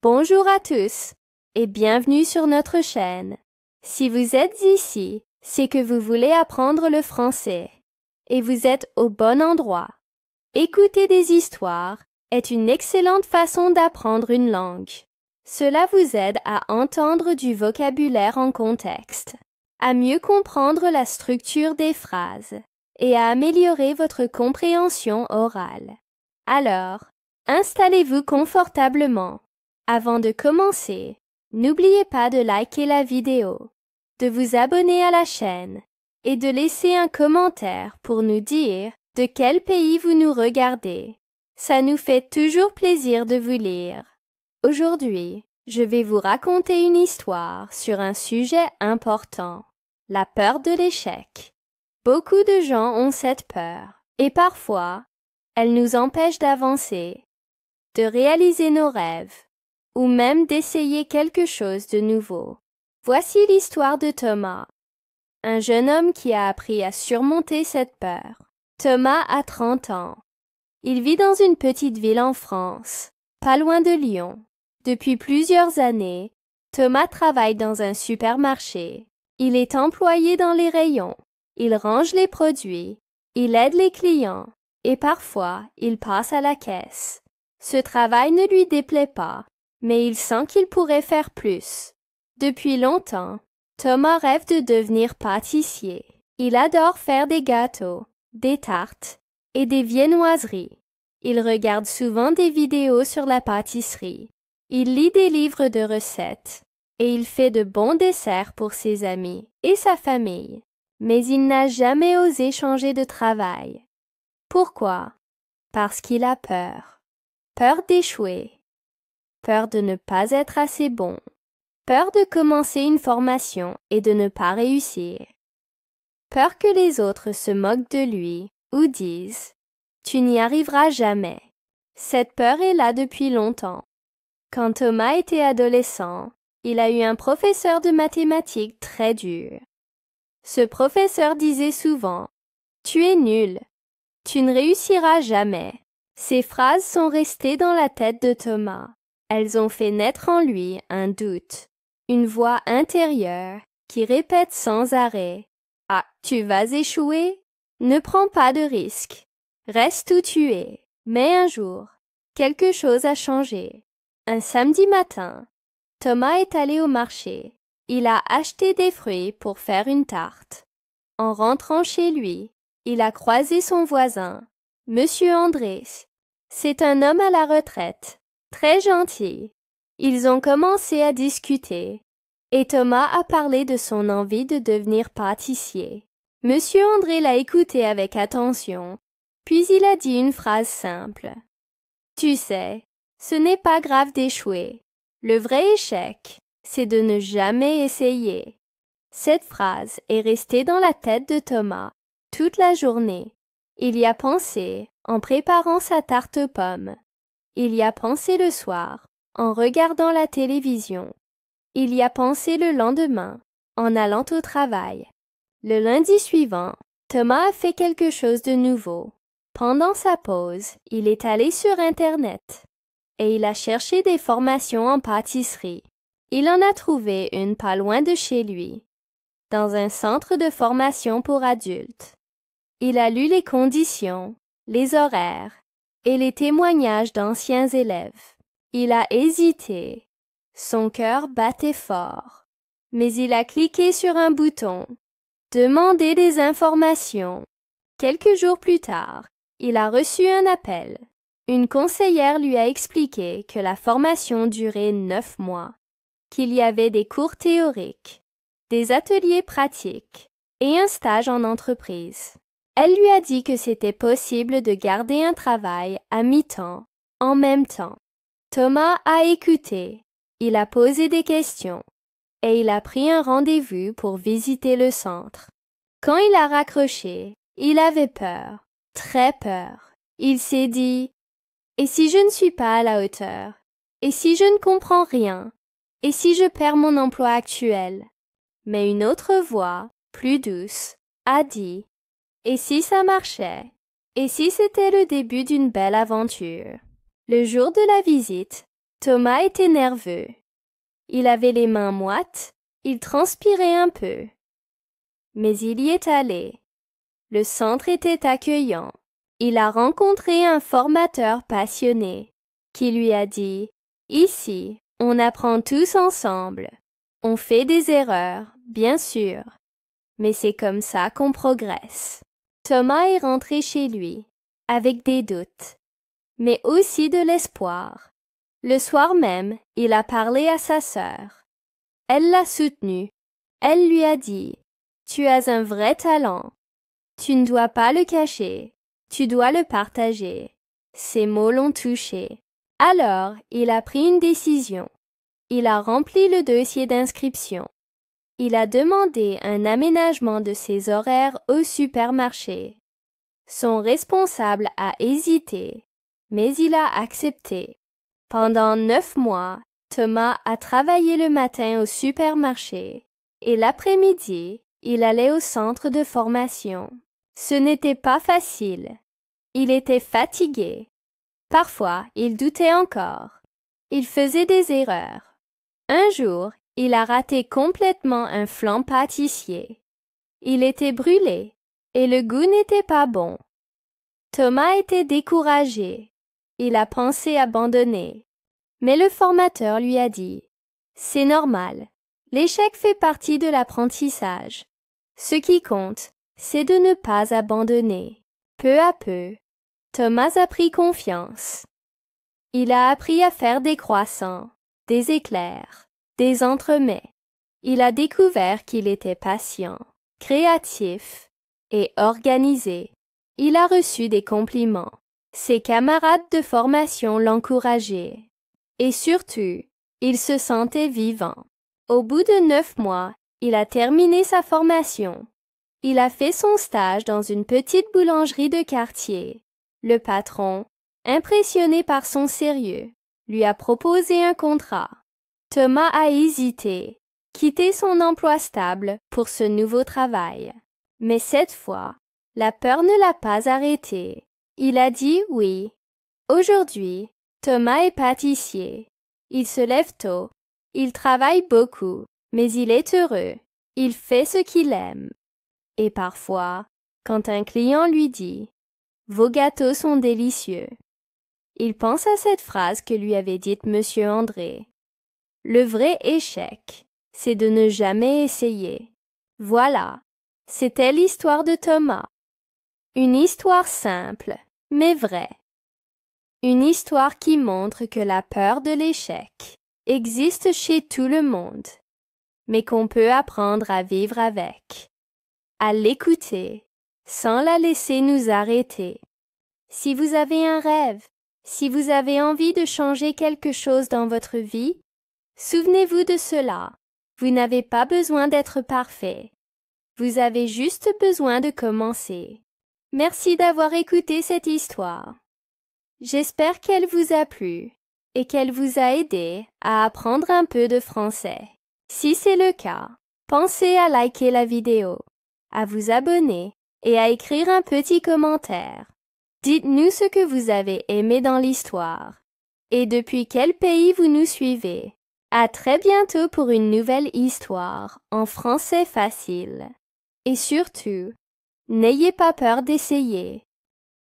Bonjour à tous et bienvenue sur notre chaîne. Si vous êtes ici, c'est que vous voulez apprendre le français et vous êtes au bon endroit. Écouter des histoires est une excellente façon d'apprendre une langue. Cela vous aide à entendre du vocabulaire en contexte, à mieux comprendre la structure des phrases et à améliorer votre compréhension orale. Alors, installez-vous confortablement. Avant de commencer, n'oubliez pas de liker la vidéo, de vous abonner à la chaîne et de laisser un commentaire pour nous dire de quel pays vous nous regardez. Ça nous fait toujours plaisir de vous lire. Aujourd'hui, je vais vous raconter une histoire sur un sujet important, la peur de l'échec. Beaucoup de gens ont cette peur et parfois, elle nous empêche d'avancer, de réaliser nos rêves ou même d'essayer quelque chose de nouveau. Voici l'histoire de Thomas, un jeune homme qui a appris à surmonter cette peur. Thomas a 30 ans. Il vit dans une petite ville en France, pas loin de Lyon. Depuis plusieurs années, Thomas travaille dans un supermarché. Il est employé dans les rayons. Il range les produits, il aide les clients et parfois il passe à la caisse. Ce travail ne lui déplaît pas, mais il sent qu'il pourrait faire plus. Depuis longtemps, Thomas rêve de devenir pâtissier. Il adore faire des gâteaux, des tartes et des viennoiseries. Il regarde souvent des vidéos sur la pâtisserie. Il lit des livres de recettes et il fait de bons desserts pour ses amis et sa famille. Mais il n'a jamais osé changer de travail. Pourquoi? Parce qu'il a peur. Peur d'échouer. Peur de ne pas être assez bon. Peur de commencer une formation et de ne pas réussir. Peur que les autres se moquent de lui ou disent « Tu n'y arriveras jamais ». Cette peur est là depuis longtemps. Quand Thomas était adolescent, il a eu un professeur de mathématiques très dur. Ce professeur disait souvent « Tu es nul, tu ne réussiras jamais ». Ces phrases sont restées dans la tête de Thomas. Elles ont fait naître en lui un doute, une voix intérieure qui répète sans arrêt « Ah, tu vas échouer? Ne prends pas de risques. Reste où tu es. » Mais un jour, quelque chose a changé. Un samedi matin, Thomas est allé au marché. Il a acheté des fruits pour faire une tarte. En rentrant chez lui, il a croisé son voisin, Monsieur Andrés. C'est un homme à la retraite, très gentil. Ils ont commencé à discuter et Thomas a parlé de son envie de devenir pâtissier. Monsieur André l'a écouté avec attention, puis il a dit une phrase simple. « Tu sais, ce n'est pas grave d'échouer. Le vrai échec, c'est de ne jamais essayer. » Cette phrase est restée dans la tête de Thomas toute la journée. Il y a pensé en préparant sa tarte aux pommes. Il y a pensé le soir en regardant la télévision. Il y a pensé le lendemain en allant au travail. Le lundi suivant, Thomas a fait quelque chose de nouveau. Pendant sa pause, il est allé sur Internet et il a cherché des formations en pâtisserie. Il en a trouvé une pas loin de chez lui, dans un centre de formation pour adultes. Il a lu les conditions, les horaires et les témoignages d'anciens élèves. Il a hésité. Son cœur battait fort. Mais il a cliqué sur un bouton. Demander des informations. Quelques jours plus tard, il a reçu un appel. Une conseillère lui a expliqué que la formation durait 9 mois, qu'il y avait des cours théoriques, des ateliers pratiques et un stage en entreprise. Elle lui a dit que c'était possible de garder un travail à mi-temps, en même temps. Thomas a écouté, il a posé des questions et il a pris un rendez-vous pour visiter le centre. Quand il a raccroché, il avait peur, très peur. Il s'est dit « Et si je ne suis pas à la hauteur? Et si je ne comprends rien? Et si je perds mon emploi actuel ?» Mais une autre voix, plus douce, a dit « Et si ça marchait? Et si c'était le début d'une belle aventure? » Le jour de la visite, Thomas était nerveux. Il avait les mains moites, il transpirait un peu. Mais il y est allé. Le centre était accueillant. Il a rencontré un formateur passionné qui lui a dit « Ici, on apprend tous ensemble. On fait des erreurs, bien sûr, mais c'est comme ça qu'on progresse. » Thomas est rentré chez lui avec des doutes, mais aussi de l'espoir. Le soir même, il a parlé à sa sœur. Elle l'a soutenu. Elle lui a dit « Tu as un vrai talent. Tu ne dois pas le cacher. Tu dois le partager. » Ces mots l'ont touché. Alors, il a pris une décision. Il a rempli le dossier d'inscription. Il a demandé un aménagement de ses horaires au supermarché. Son responsable a hésité, mais il a accepté. Pendant 9 mois, Thomas a travaillé le matin au supermarché et l'après-midi, il allait au centre de formation. Ce n'était pas facile. Il était fatigué. Parfois, il doutait encore. Il faisait des erreurs. Un jour, il a raté complètement un flan pâtissier. Il était brûlé et le goût n'était pas bon. Thomas était découragé. Il a pensé abandonner. Mais le formateur lui a dit « C'est normal. L'échec fait partie de l'apprentissage. Ce qui compte, c'est de ne pas abandonner. » Peu à peu, Thomas a pris confiance. Il a appris à faire des croissants, des éclairs, des entremets. Il a découvert qu'il était patient, créatif et organisé. Il a reçu des compliments. Ses camarades de formation l'encourageaient. Et surtout, il se sentait vivant. Au bout de 9 mois, il a terminé sa formation. Il a fait son stage dans une petite boulangerie de quartier. Le patron, impressionné par son sérieux, lui a proposé un contrat. Thomas a hésité, quitté son emploi stable pour ce nouveau travail. Mais cette fois, la peur ne l'a pas arrêté. Il a dit oui. Aujourd'hui, Thomas est pâtissier. Il se lève tôt. Il travaille beaucoup, mais il est heureux. Il fait ce qu'il aime. Et parfois, quand un client lui dit « Vos gâteaux sont délicieux », il pense à cette phrase que lui avait dite Monsieur André. Le vrai échec, c'est de ne jamais essayer. Voilà, c'était l'histoire de Thomas. Une histoire simple, mais vraie. Une histoire qui montre que la peur de l'échec existe chez tout le monde, mais qu'on peut apprendre à vivre avec, à l'écouter, sans la laisser nous arrêter. Si vous avez un rêve, si vous avez envie de changer quelque chose dans votre vie, souvenez-vous de cela. Vous n'avez pas besoin d'être parfait. Vous avez juste besoin de commencer. Merci d'avoir écouté cette histoire. J'espère qu'elle vous a plu et qu'elle vous a aidé à apprendre un peu de français. Si c'est le cas, pensez à liker la vidéo, à vous abonner et à écrire un petit commentaire. Dites-nous ce que vous avez aimé dans l'histoire et depuis quel pays vous nous suivez. À très bientôt pour une nouvelle histoire en français facile. Et surtout, n'ayez pas peur d'essayer.